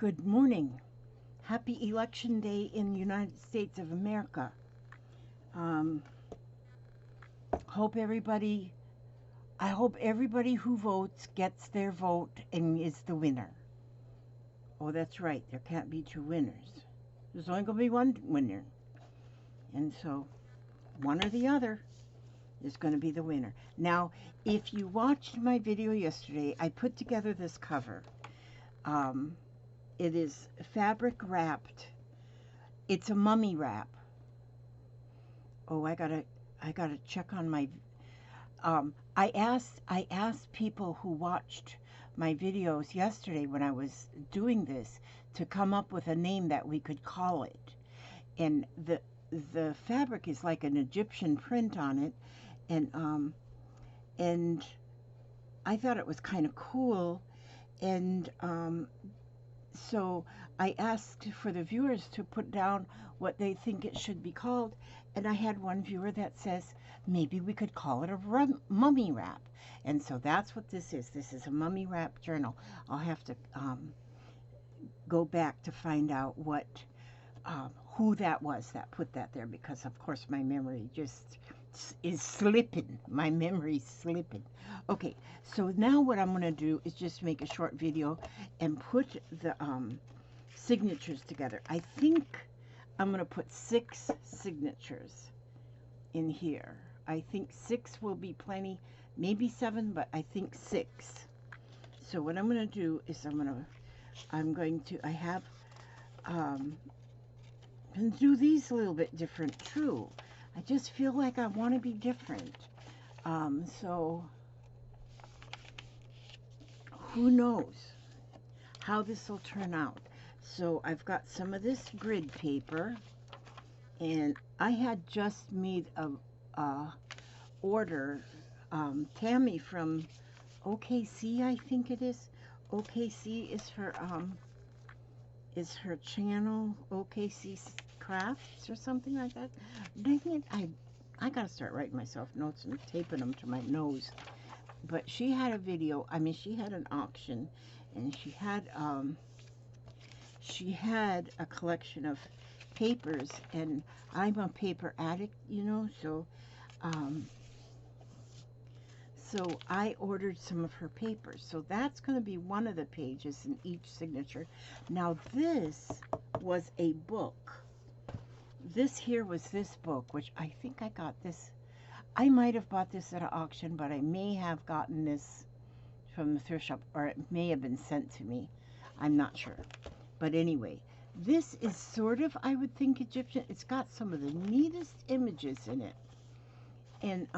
Good morning. Happy Election Day in the United States of America. Um, hope everybody, I hope everybody who votes gets their vote and is the winner. Oh, that's right. There can't be two winners. There's only going to be one winner. And so one or the other is going to be the winner. Now, if you watched my video yesterday, I put together this cover. It is fabric wrapped. It's a mummy wrap. Oh, I gotta check on my. I asked people who watched my videos yesterday when I was doing this to come up with a name that we could call it, and the fabric is like an Egyptian print on it, and I thought it was kind of cool, and so I asked for the viewers to put down what they think it should be called, and I had one viewer that says maybe we could call it a mummy wrap, and so that's what this is. This is a mummy wrap journal. I'll have to go back to find out what who that was that put that there, because of course my memory just is slipping. My memory's slipping. Okay, so now what I'm going to do is just make a short video and put the signatures together. I think I'm going to put 6 signatures in here. I think 6 will be plenty, maybe 7, but I think 6. So what I'm going to do is I'm going to do these a little bit different too. I just feel like I want to be different. So who knows how this will turn out. So I've got some of this grid paper, and I had just made a order. Tammy from OKC, I think it is. OKC is her channel, OKC Crafts or something like that. Dang it, I gotta start writing myself notes and taping them to my nose. But she had a video, she had an auction, and she had a collection of papers, and I'm a paper addict, so so I ordered some of her papers. So that's going to be one of the pages in each signature. Now this was a book. This here was this book, which I think I got this. I might have bought this at an auction, but I may have gotten this from the thrift shop, or it may have been sent to me. I'm not sure. But anyway, this is sort of, I would think, Egyptian. It's got some of the neatest images in it. And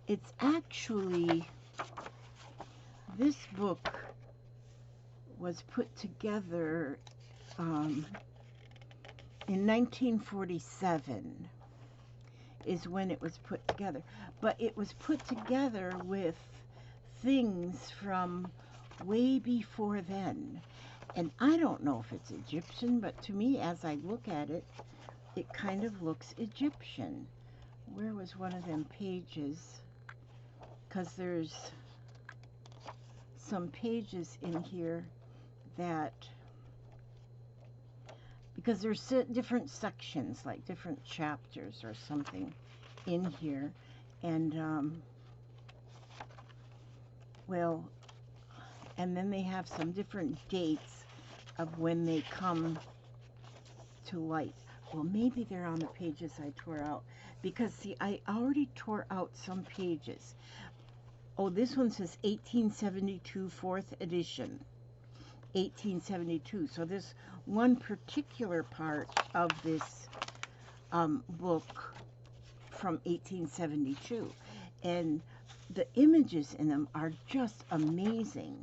it's actually, this book was put together in 1947 is when it was put together. But it was put together with things from way before then. And I don't know if it's Egyptian, but to me, as I look at it, it kind of looks Egyptian. Where was one of them pages? Because there's some pages in here that, because there's different sections, like different chapters or something in here. And, well, and then they have some different dates of when they come to light. Well, maybe they're on the pages I tore out, because see, I already tore out some pages. Oh, this one says 1872 4th edition. 1872. So this one particular part of this book from 1872, and the images in them are just amazing.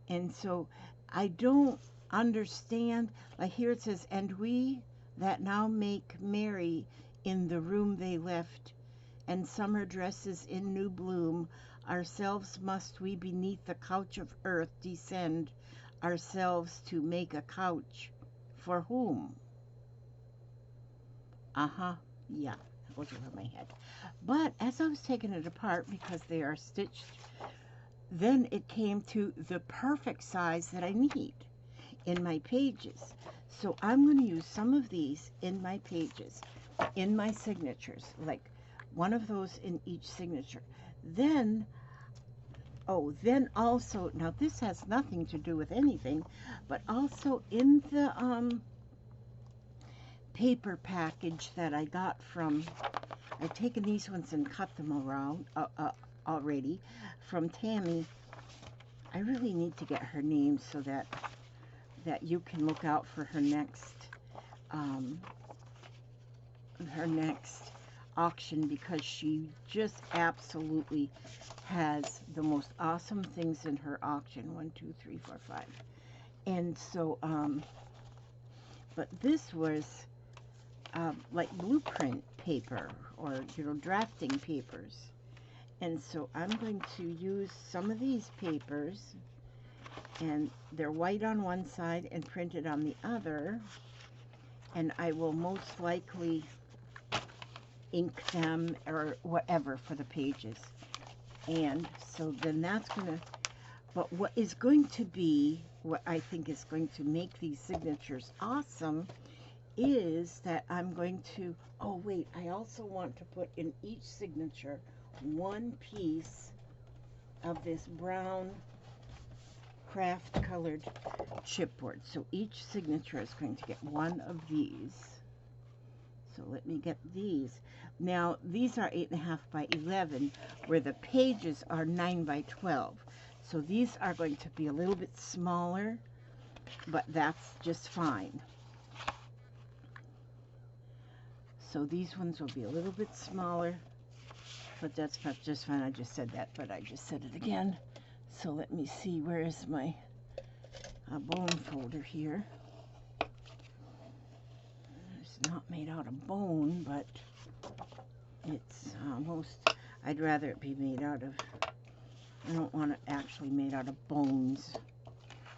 And so I don't understand, like here it says, and we that now make merry in the room they left, and summer dresses in new bloom, ourselves must we beneath the couch of earth descend, ourselves to make a couch for whom? Yeah, that goes over my head. But as I was taking it apart, because they are stitched, then it came to the perfect size that I need. in my pages. So I'm going to use some of these in my pages, in my signatures, like one of those in each signature. Then, oh, then also, now this has nothing to do with anything, but also in the paper package that I got from, I've taken these ones and cut them around already, from Tammy. I really need to get her name so that you can look out for her next auction, because she just absolutely has the most awesome things in her auction. 1, 2, 3, 4, 5. And so but this was like blueprint paper, or drafting papers. And so I'm going to use some of these papers, and they're white on one side and printed on the other, and I will most likely ink them or whatever for the pages. And so then that's gonna, but what is going to be, what I think is going to make these signatures awesome, is that I'm going to, oh wait, I also want to put in each signature one piece of this brown craft colored chipboard. So each signature is going to get one of these. So let me get these. Now these are 8.5 by 11, where the pages are 9 by 12. So these are going to be a little bit smaller, but that's just fine. So these ones will be a little bit smaller, but that's just fine. I just said that, but I just said it again. So let me see, where is my bone folder here? It's not made out of bone, but it's almost, I'd rather it be made out of, I don't want it actually made out of bones.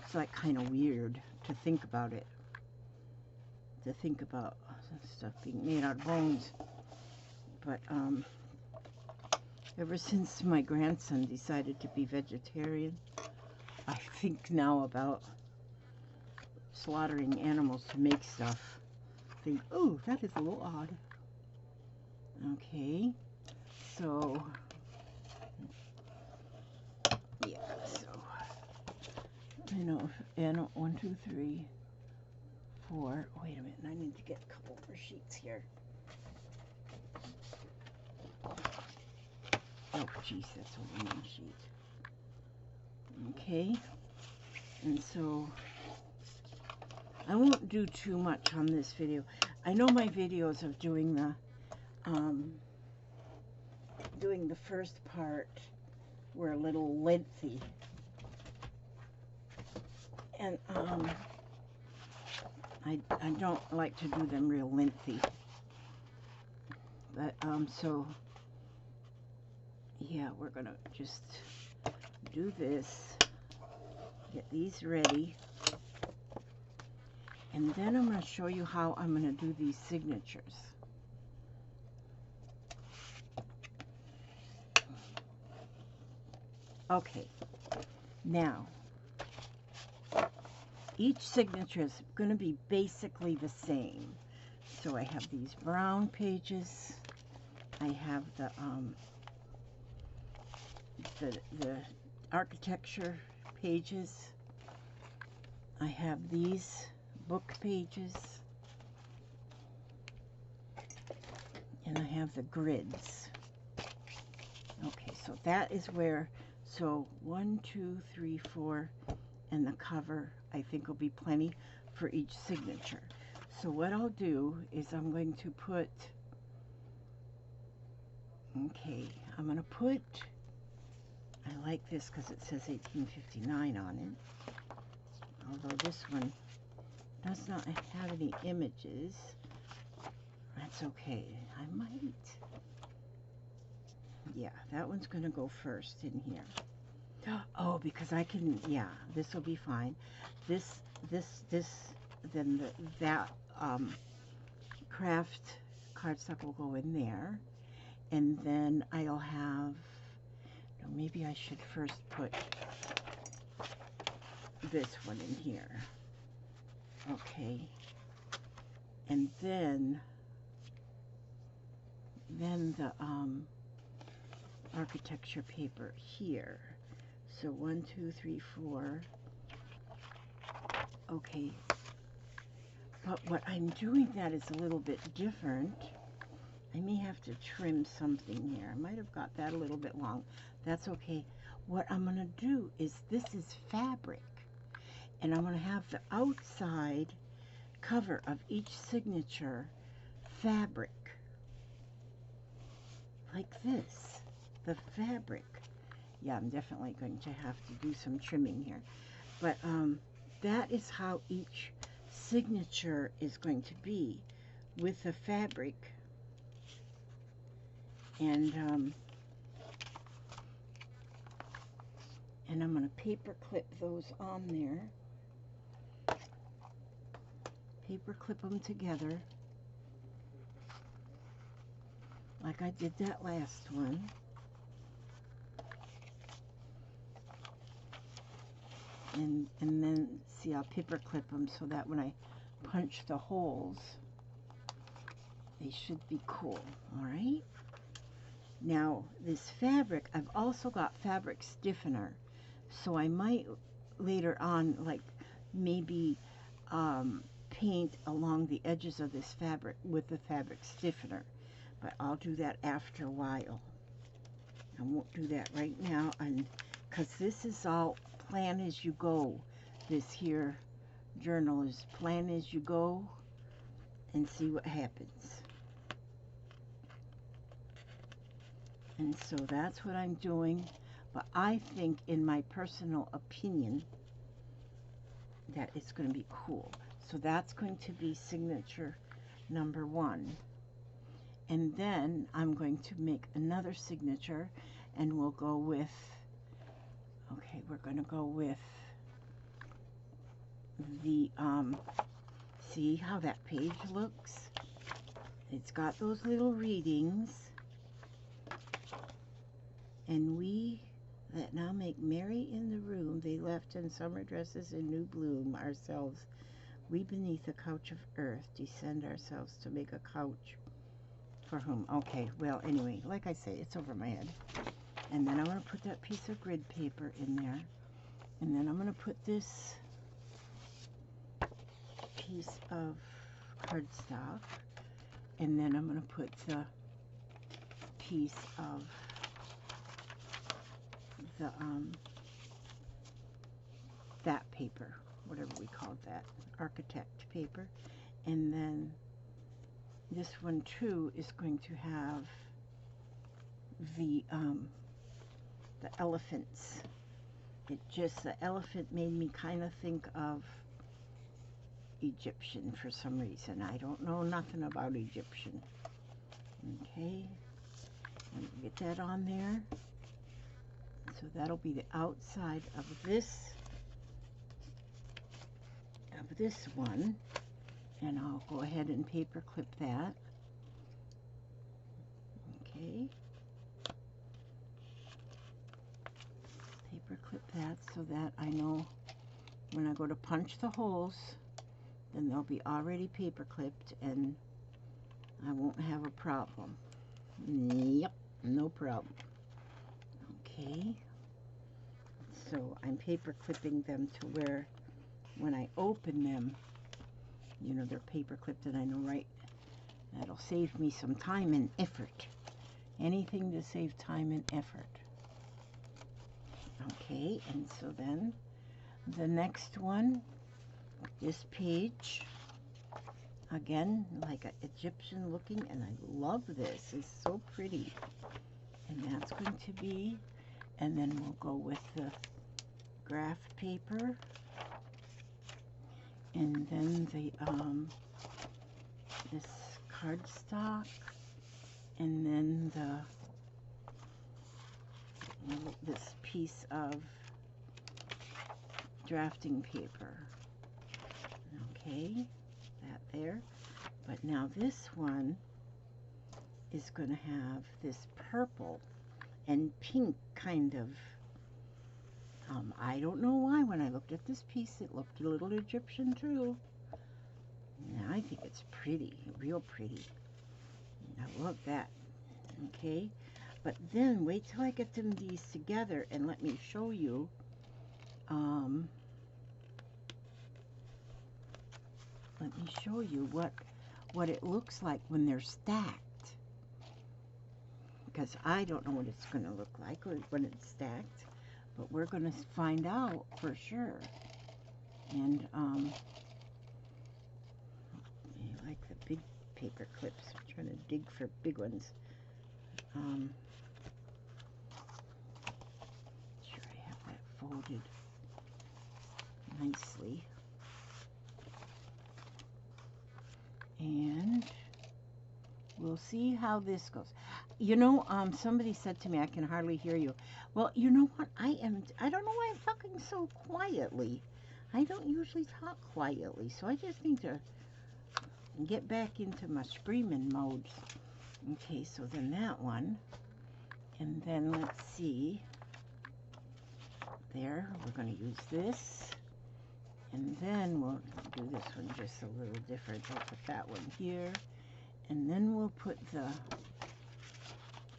It's like kind of weird to think about it. To think about stuff being made out of bones. But ever since my grandson decided to be vegetarian, I think now about slaughtering animals to make stuff. I think, oh, that is a little odd. Okay, so yeah, so and 1, 2, 3, 4. Wait a minute, I need to get a couple more sheets here. Oh, geez, that's only one sheet. Okay, and so I won't do too much on this video. I know my videos of doing the first part were a little lengthy, and I don't like to do them real lengthy. But so yeah, we're gonna just do this, get these ready, and then I'm going to show you how I'm going to do these signatures. Okay, now each signature is going to be basically the same. So I have these brown pages, I have the architecture pages, I have these book pages, and I have the grids. Okay, so that is where, so 1, 2, 3, 4, and the cover I think will be plenty for each signature. So what I'll do is I'm going to put, okay, I'm going to put, I like this because it says 1859 on it, although this one does not have any images. That's okay. I might, yeah, that one's going to go first in here. Oh, because I can, yeah, this will be fine. This, then that craft cardstock will go in there. And then I'll have, no, maybe I should first put this one in here. Okay, and then the architecture paper here. So 1, 2, 3, 4. Okay, but what I'm doing that is a little bit different. I may have to trim something here. I might have got that a little bit long. That's okay. What I'm going to do is, this is fabric, and I'm going to have the outside cover of each signature fabric, like this, the fabric. Yeah, I'm definitely going to have to do some trimming here. But that is how each signature is going to be, with the fabric. And I'm going to paper clip those on there. Paper clip them together, like I did that last one. And then, see, I'll paper clip them so that when I punch the holes, they should be cool. All right. Now, this fabric, I've also got fabric stiffener, so I might later on, like, maybe paint along the edges of this fabric with the fabric stiffener, but I'll do that after a while. I won't do that right now, and because this is all plan as you go. This here journal is plan as you go and see what happens. And so that's what I'm doing. But I think, in my personal opinion, that it's going to be cool. So that's going to be signature number 1. And then I'm going to make another signature, and we'll go with, okay, we're going to go with the, see how that page looks? It's got those little readings. And we that now make merry in the room, they left in summer dresses in new bloom, ourselves, we beneath a couch of earth, descend ourselves to make a couch for whom? Okay, well, anyway, like I say, it's over my head. And then I'm going to put that piece of grid paper in there. And then I'm going to put this piece of cardstock. And then I'm going to put the piece of the that paper, whatever we called that, architect paper. And then this one too is going to have the elephants. It just, the elephant made me kind of think of Egyptian for some reason. I don't know nothing about Egyptian. Okay, get that on there. So that'll be the outside of this one, and I'll go ahead and paper clip that. Okay, paper clip that so that I know when I go to punch the holes, then they'll be already paper clipped and I won't have a problem. Yep, no problem. Okay, so I'm paper clipping them to where when I open them, you know, they're paper clipped, and I know, right, that'll save me some time and effort. Anything to save time and effort. Okay, and so then the next one, this page, again, like an Egyptian looking, and I love this. It's so pretty. And that's going to be, and then we'll go with the graph paper, and then the this cardstock, and then this piece of drafting paper. Okay, that there. But now this one is going to have this purple and pink kind of, I don't know why, when I looked at this piece it looked a little Egyptian too. And I think it's pretty, real pretty. I love that. Okay, but then wait till I get these together and let me show you. Let me show you what it looks like when they're stacked. Because I don't know what it's going to look like when it's stacked, but we're going to find out for sure. And I like the big paper clips. I'm trying to dig for big ones. Sure I have that folded nicely. And we'll see how this goes. You know, somebody said to me, I can hardly hear you. Well, you know what? I don't know why I'm talking so quietly. I don't usually talk quietly, so I just need to get back into my screaming mode. Okay, so then that one. And then let's see. There, we're going to use this. And then we'll do this one just a little different. I'll put that one here. And then we'll put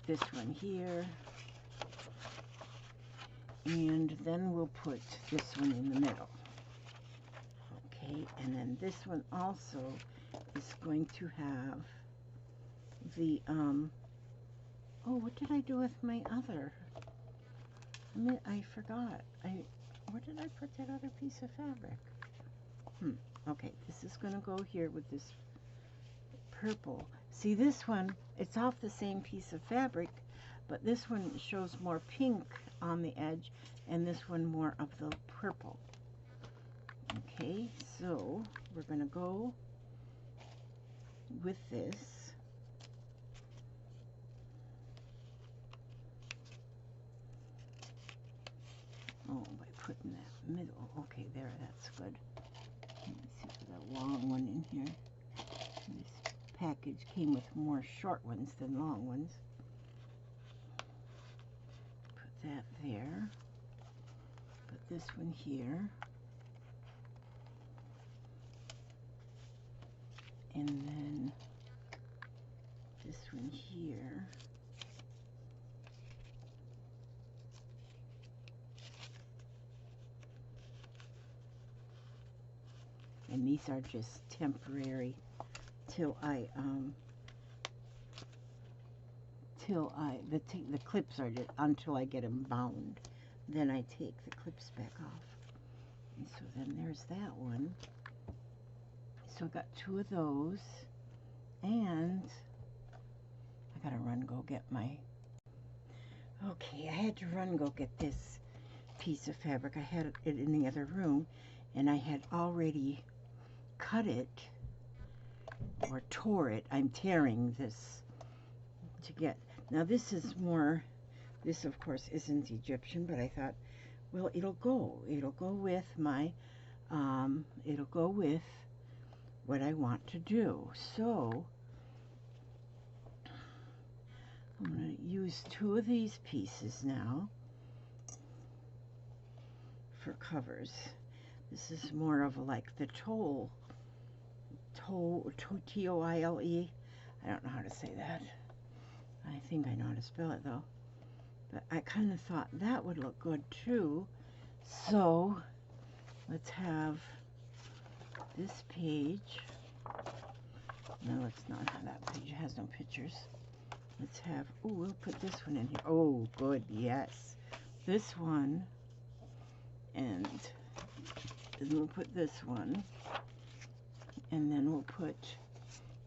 this one here. And then we'll put this one in the middle. Okay, and then this one also is going to have the, oh, what did I do with my other? I forgot. Where did I put that other piece of fabric? Okay, this is going to go here with this purple. See, this one, it's off the same piece of fabric, but this one shows more pink on the edge, and this one more of the purple. Okay, so we're going to go with this. Oh, by putting that middle. Okay, there, that's good. Let me see for the long one in here. This package came with more short ones than long ones. Put that there. Put this one here. And then this one here. And these are just temporary till the clips are just until I get them bound. Then I take the clips back off. And so then there's that one. So I got 2 of those, and I gotta run go get my, okay, I had to run go get this piece of fabric. I had it in the other room, and I had already cut it or tore it. I'm tearing this to get, now this is more, this of course isn't Egyptian, but I thought, well, it'll go with my, it'll go with what I want to do. So I'm going to use 2 of these pieces now for covers. This is more of like the toile, T-O-I-L-E. I don't know how to say that. I think I know how to spell it though. But I kind of thought that would look good too. So let's have this page. No, let's not have that page. It has no pictures. Let's have, oh, we'll put this one in here. Oh, good, yes. This one, and then we'll put this one, and then we'll put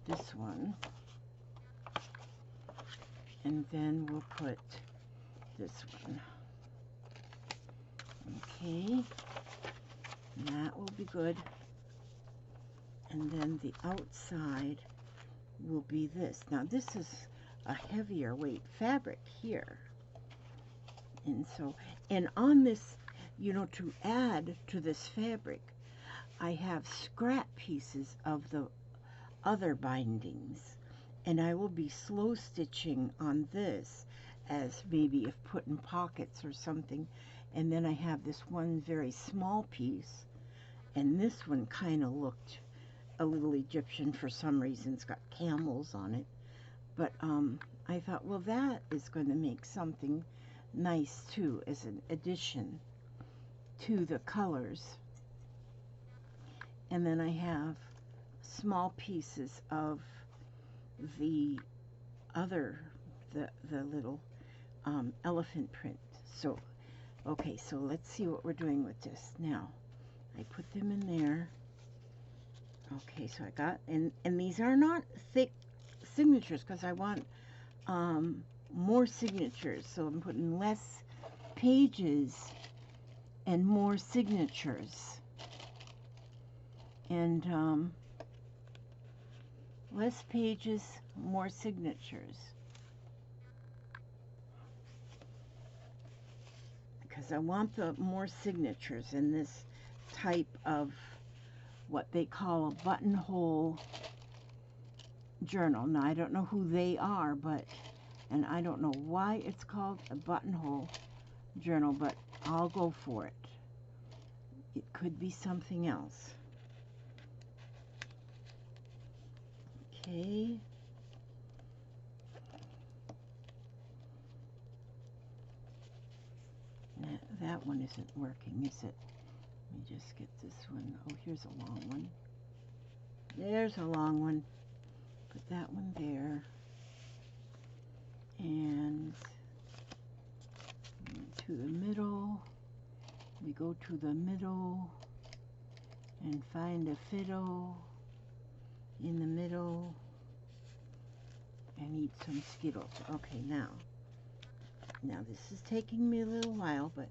this one, and then we'll put this one. Okay, that will be good. And then the outside will be this. Now this is a heavier weight fabric here. And so, and on this, you know, to add to this fabric, I have scrap pieces of the other bindings. And I will be slow stitching on this as maybe if put in pockets or something. And then I have this one very small piece. And this one kind of looked a little Egyptian for some reason. It's got camels on it. But I thought, well, that is going to make something nice too as an addition to the colors. And then I have small pieces of the other, the little elephant print. So, okay, so let's see what we're doing with this. Now, I put them in there. Okay, so I got, and these are not thick signatures because I want more signatures. So I'm putting less pages and more signatures. And less pages, more signatures. Because I want the more signatures in this type of what they call a buttonhole journal. Now, I don't know who they are, but, and I don't know why it's called a buttonhole journal, but I'll go for it. It could be something else. Okay. That one isn't working, is it? Let me just get this one. Oh, here's a long one. There's a long one. Put that one there. And to the middle. We go to the middle and find a fiddle in the middle and eat some Skittles. Okay, now this is taking me a little while, but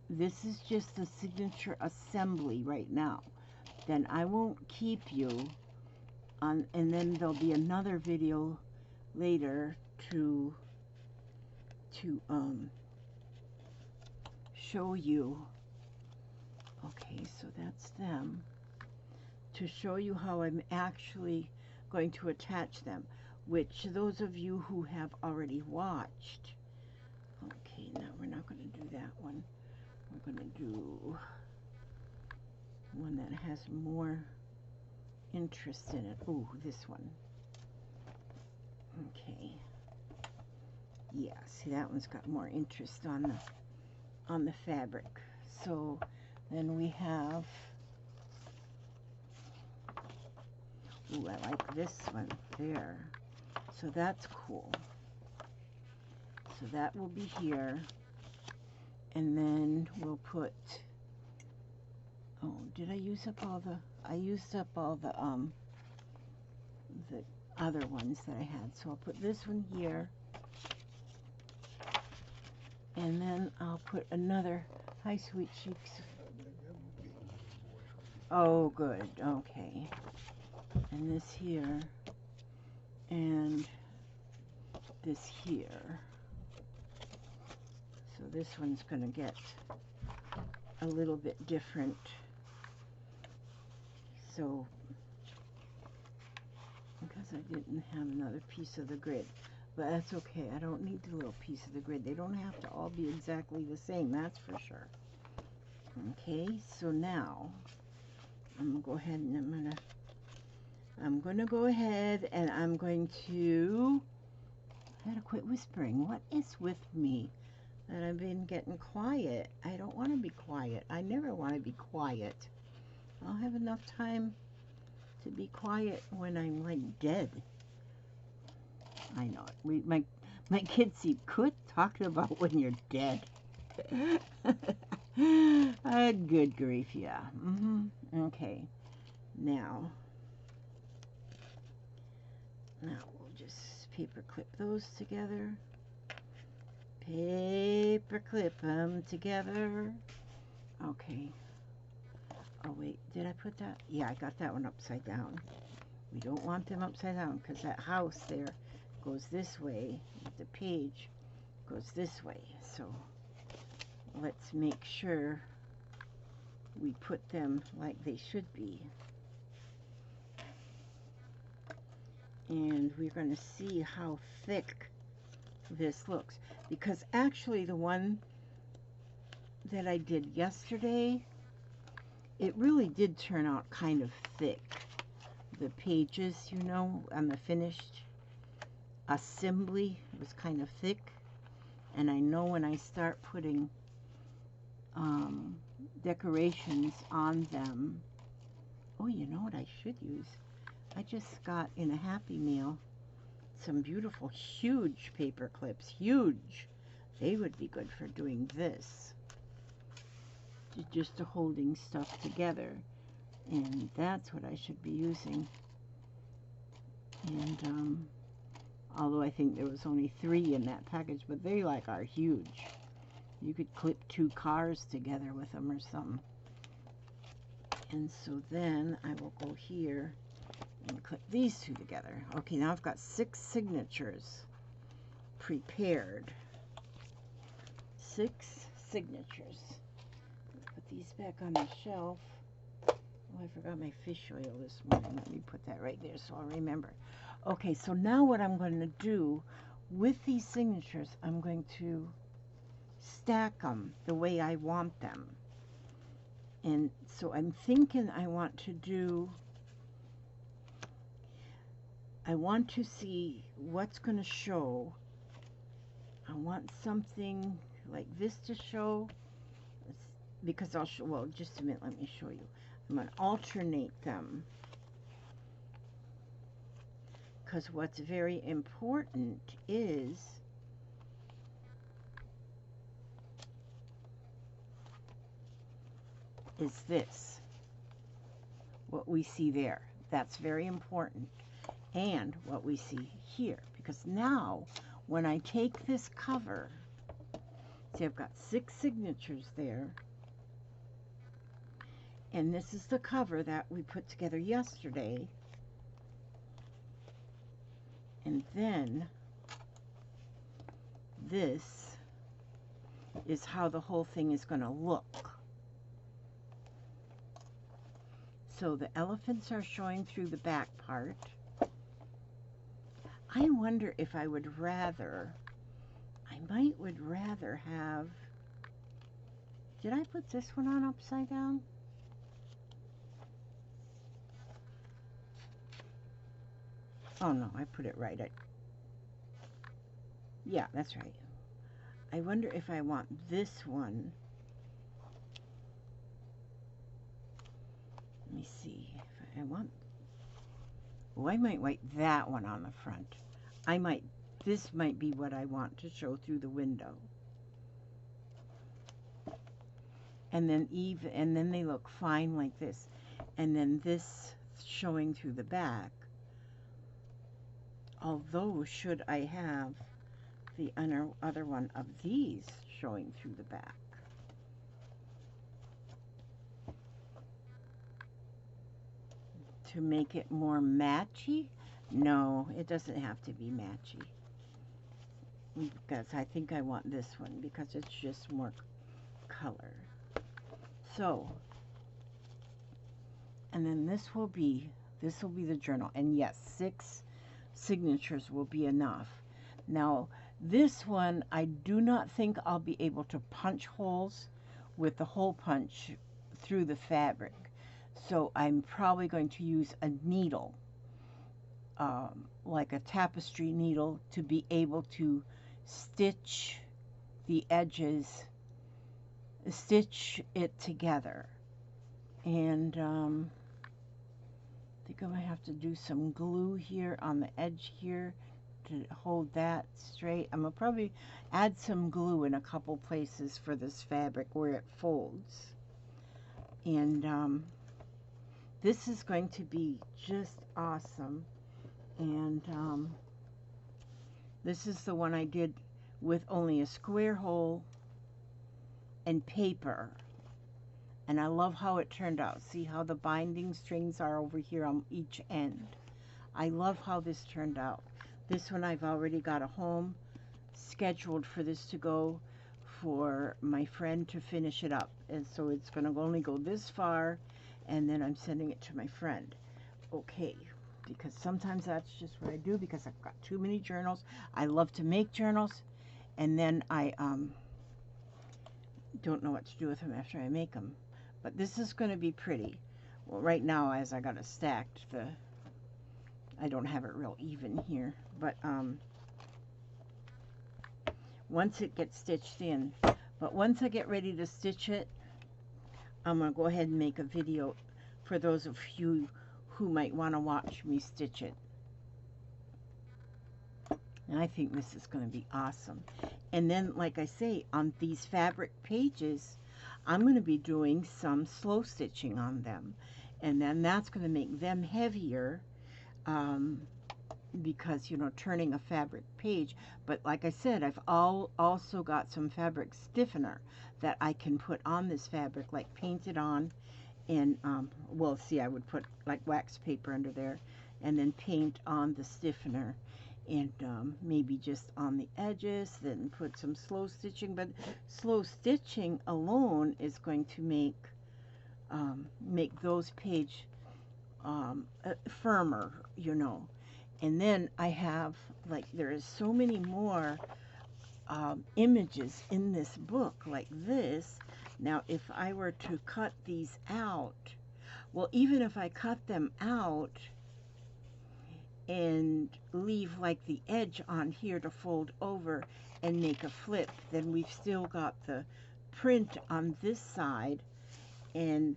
this is just a signature assembly right now. Then I won't keep you on, and then there'll be another video later to show you. Okay, so that's them. To show you how I'm actually going to attach them, which those of you who have already watched. Okay, now we're not going to do that one. We're going to do one that has more interest in it. Ooh, this one. Okay. Yeah, see, that one's got more interest on the fabric. So then we have, ooh, I like this one there. So that's cool. So that will be here. And then we'll put, oh, did I use up all the, I used up all the other ones that I had. So I'll put this one here. And then I'll put another, hi Sweet Cheeks. Oh, good, okay. And this here, and this here. So this one's gonna get a little bit different. So, because I didn't have another piece of the grid. But that's okay, I don't need the little piece of the grid. They don't have to all be exactly the same, that's for sure. Okay, so now I'm gonna go ahead and I'm gonna go ahead and I'm going to, I gotta quit whispering. What is with me that I've been getting quiet? I don't want to be quiet. I never want to be quiet. I'll have enough time to be quiet when I'm like dead. I know it. My kids see, quit talking about when you're dead. Good grief, yeah. Okay. Now we'll just paper clip those together. Paper clip them together. Okay. Oh wait, did I put that? Yeah, I got that one upside down. We don't want them upside down because that house there goes this way. The page goes this way. So let's make sure we put them like they should be. And we're going to see how thick this looks. Because actually the one that I did yesterday, it really did turn out kind of thick. the pages, you know, on the finished assembly. It was kind of thick, and I know when I start putting decorations on them. Oh, you know what I should use? I just got in a Happy Meal some beautiful, huge paper clips. Huge. They would be good for doing this. Just to holding stuff together. And that's what I should be using. And, although I think there was only 3 in that package, but they like are huge. You could clip 2 cars together with them or something. And so then I will go here and clip these 2 together. Okay, now I've got 6 signatures prepared. 6 signatures. Put these back on the shelf. Oh, I forgot my fish oil this morning. Let me put that right there so I'll remember. Okay, so now what I'm going to do with these signatures, I'm going to stack them the way I want them. And so I'm thinking I want to see what's going to show. I want something like this to show, because I'll show, well, just a minute, let me show you. I'm going to alternate them, because what's very important is this, what we see there. That's very important. And what we see here, because now when I take this cover, see, I've got 6 signatures there, and this is the cover that we put together yesterday, and then this is how the whole thing is going to look. So the elephants are showing through the back part. I wonder if I would rather, would rather have, did I put this one on upside down? Oh no, I put it right. Yeah, that's right. I wonder if I want this one. Let me see. If I want, oh, I might write that one on the front. This might be what I want to show through the window. And then they look fine like this. And then this showing through the back. Although, should I have the other one of these showing through the back? To make it more matchy? No, it doesn't have to be matchy. Because I think I want this one because it's just more color. So, and then this will be the journal. And yes, 6 signatures will be enough. Now, this one, I do not think I'll be able to punch holes with the hole punch through the fabric. So I'm probably going to use a needle, like a tapestry needle, to be able to stitch the edges, stitch it together. And I think I'm going to have to do some glue here on the edge here to hold that straight. I'm going to probably add some glue in a couple places for this fabric where it folds. And this is going to be just awesome. And this is the one I did with only a square hole and paper. And I love how it turned out. See how the binding strings are over here on each end. I love how this turned out. This one I've already got a home scheduled for this to go for my friend to finish it up. And so it's going to only go this far, and then I'm sending it to my friend. Okay, because sometimes that's just what I do because I've got too many journals. I love to make journals, and then I don't know what to do with them after I make them. But this is going to be pretty. Well, right now, as I got it stacked, I don't have it real even here, but once it gets stitched in. But once I get ready to stitch it, I'm going to go ahead and make a video for those of you who might want to watch me stitch it. And I think this is going to be awesome. And then, like I say, on these fabric pages, I'm going to be doing some slow stitching on them. And then that's going to make them heavier because, you know, turning a fabric page. But like I said, I've also got some fabric stiffener that I can put on this fabric, like paint it on. And, well, see, I would put like wax paper under there and then paint on the stiffener. And maybe just on the edges, then put some slow stitching. But slow stitching alone is going to make those page firmer, you know. And then I have, like, there is so many more images in this book, like this. Now, if I were to cut these out, well, even if I cut them out and leave like the edge on here to fold over and make a flip, then we've still got the print on this side, and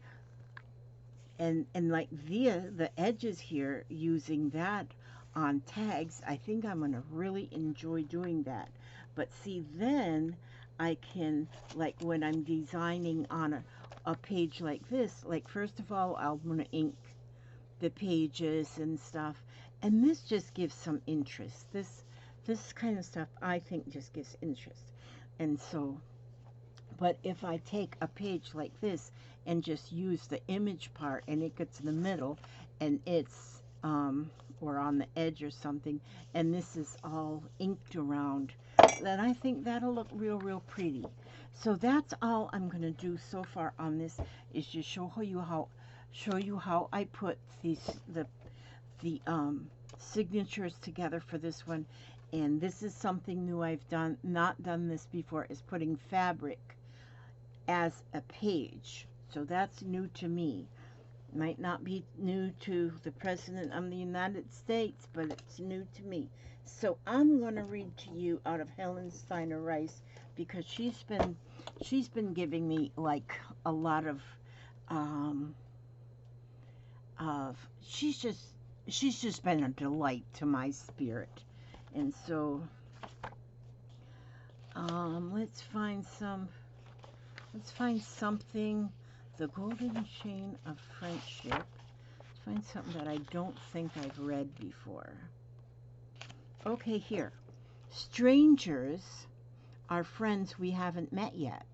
like the edges here, using that on tags. I think I'm going to really enjoy doing that. But see, then I can, like when I'm designing on a page like this, like first of all, I'm going to ink the pages and stuff. And this just gives some interest. This kind of stuff, I think, just gives interest. And so, but if I take a page like this and just use the image part, and it gets in the middle, and it's, or on the edge or something, and this is all inked around, then I think that'll look real, real pretty. So that's all I'm going to do so far on this, is just show you how I put the signatures together for this one. And this is something new I've not done this before, is putting fabric as a page. So that's new to me. Might not be new to the President of the United States, but it's new to me. So I'm going to read to you out of Helen Steiner Rice, because she's been giving me like a lot of she's just been a delight to my spirit. And so let's find something. The Golden Chain of Friendship. Let's find something that I don't think I've read before. Okay, here. Strangers are friends we haven't met yet.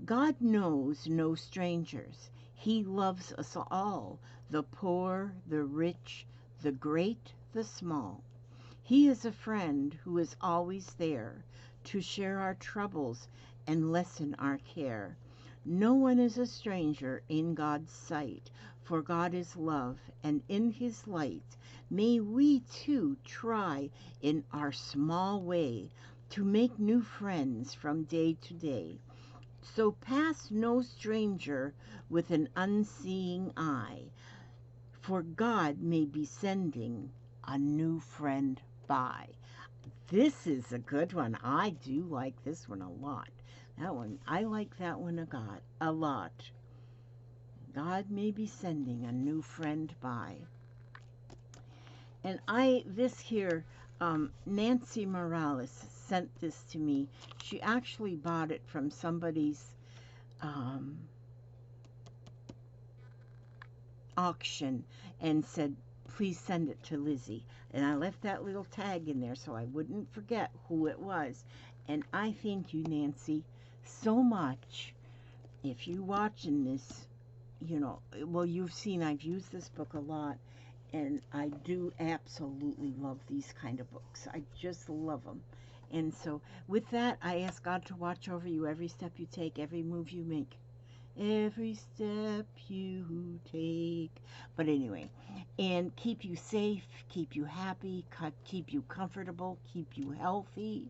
God knows no strangers. He loves us all, the poor, the rich, the great, the small. He is a friend who is always there to share our troubles and lessen our care. No one is a stranger in God's sight, for God is love, and in his light may we too try in our small way to make new friends from day to day. So pass no stranger with an unseeing eye, for God may be sending a new friend by. This is a good one. I do like this one a lot. That one, I like that one a lot. God may be sending a new friend by. And this here, Nancy Morales sent this to me. She actually bought it from somebody's auction and said, please send it to Lizzie. And I left that little tag in there so I wouldn't forget who it was. And I thank you, Nancy, so much. If you're watching this, you know, well, you've seen I've used this book a lot, and I do absolutely love these kind of books. I just love them. And so with that, I ask God to watch over you every step you take, every move you make, every step you take. But anyway, and keep you safe, keep you happy, keep you comfortable, keep you healthy.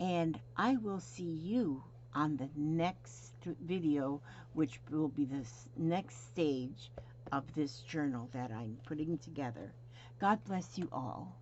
And I will see you on the next video, which will be the next stage of this journal that I'm putting together. God bless you all.